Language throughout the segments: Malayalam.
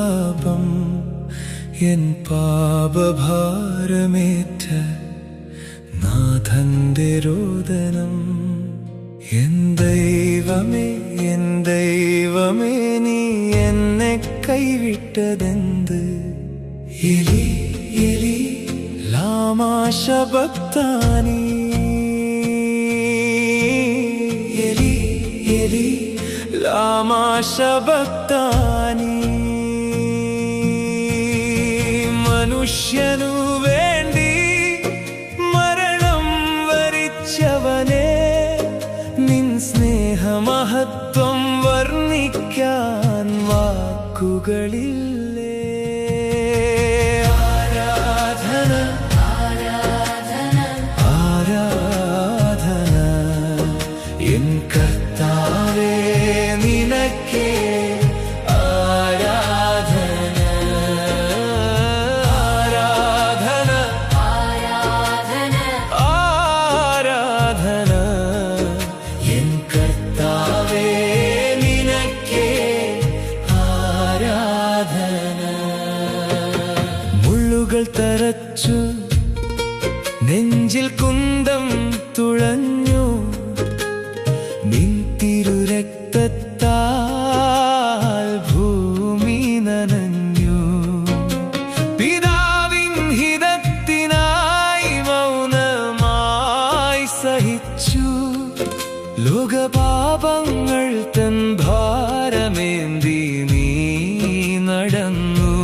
വിലാപം എൻ പാപഭാരമേറ്റ നാഥന്റെ രോദനം. എൻ ദൈവമേ നീ എന്നെ കൈവിട്ടതെന്ത്? എലി എലി ലാമാ ശബക്താനി, എലി എലി ലാമാ ശബക്താനി. മനുഷ്യനു വേണ്ടി മരണം വരിച്ചവനെ, നിൻ സ്നേഹമഹത്വം വർണ്ണിക്കാൻ വാക്കുകളില്ലേ. ആരാധന ആരാധന ആരാധന എൻ കർത്താവേ നിനക്കേ ആരാധന. ആരാധന ആരാധന ആരാധന എൻ കർത്താവേ നിനക്കേ ആരാധന. മുള്ളുകൾ തറച്ചു നെഞ്ചിൽ കുന്തം തുളഞ്ഞു, നിൻ തിരുരക്തത്താൽ ഭൂമി നനഞ്ഞു. പിതാവിൻ ഹിതത്തിനായി മൗനമായി സഹിച്ചു, ലോകപാപങ്ങൾ തൻ ഭാരമേന്തി നീ നടന്നു.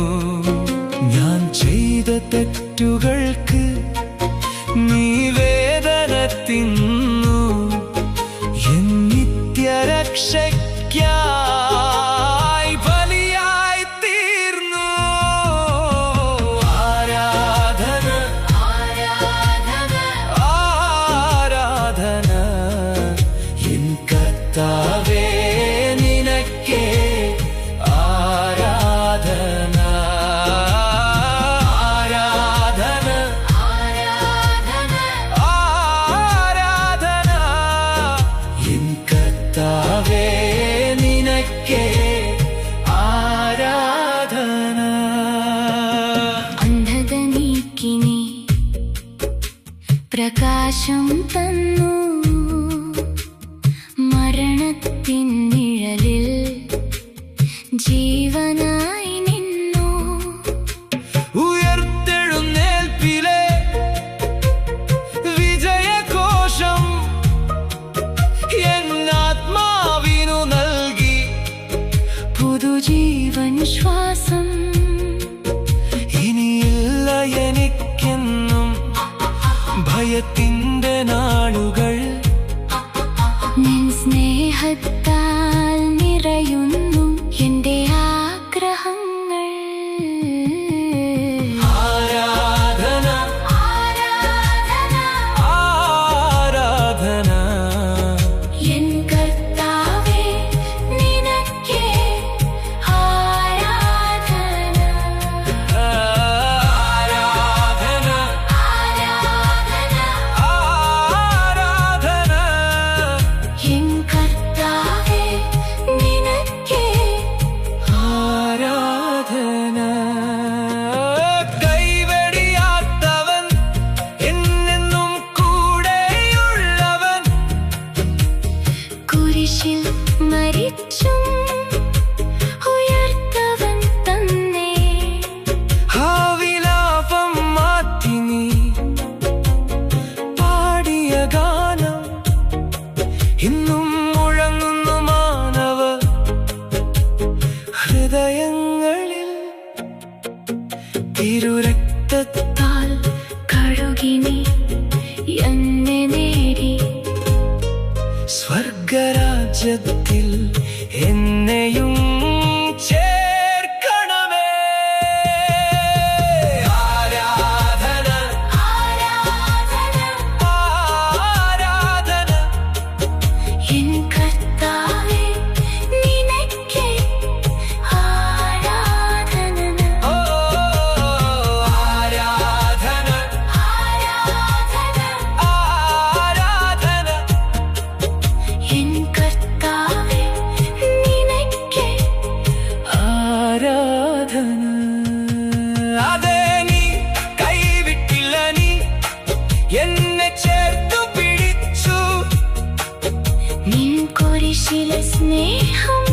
ഞാൻ ചെയ്ത തെറ്റുകൾക്ക് നീ വേദന തിന്നു, എൻ നിത്യരക്ഷയ്ക്കായി ബലിയായി തീർന്നു. ആരാധന ആരാധന ആരാധന എൻ കർത്താവേ നിനക്കേ ആരാധന. ആരാധന ആരാധന ആരാധന എൻ കർത്താവേ നിനക്കേ ആരാധന. അന്ധത നീക്കി നീ പ്രകാശം തന്നു, മരണത്തിൻ നിഴലിൽ ജീവനായി നിന്നു. ഉയർത്തെഴുന്നേൽപ്പിലെ വിജയഘോഷം എന്നാത്മാവിനു നൽകി പുതുജീവൻ ശ്വാസം. ഇനിയില്ല എനിക്കെന്നും ഭയത്തിന്റെ നാളുകൾ, നിൻ സ്നേഹത്താൽ നിറയുന്നു എന്റെ ആഗ്രഹങ്ങൾ. ആരാധന ആരാധന ആരാധന എൻ കർത്താവേ നിനക്കേ ആരാധന. ആരാധന ആരാധന ആരാധന എൻ കർത്താവേ നിനക്കേ ആരാധന. കൈവെടിയാത്തവൻ എന്നെന്നും കൂടെയുള്ളവൻ, കുരിശിൽ മരിച്ചും ഉയർത്തവൻ തന്നെ. ആ വിലാപം മാറ്റി നീ പാടിയ ഗാനം ഇന്നും മുഴങ്ങുന്നു മാനവ ഹൃദയങ്ങളിൽ. തിരുരക്തത്താൽ കഴുകി നീ എന്നെ നേടി, സ്വർഗരാജ്യത്തിൽ എന്നെയും ചേർക്കണമേ. ആരാധന ആരാധന ആരാധന എൻ കർത്താവേ നിനക്കേ ആരാധന. ഓ ആരാധന. അതെ, നീ കൈവിട്ടില്ല, നീ എന്നെ ചേർത്തു പിടിച്ചു. നിൻ കുരിശിലെ സ്നേഹം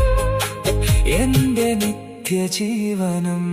എന്റെ നിത്യജീവനം.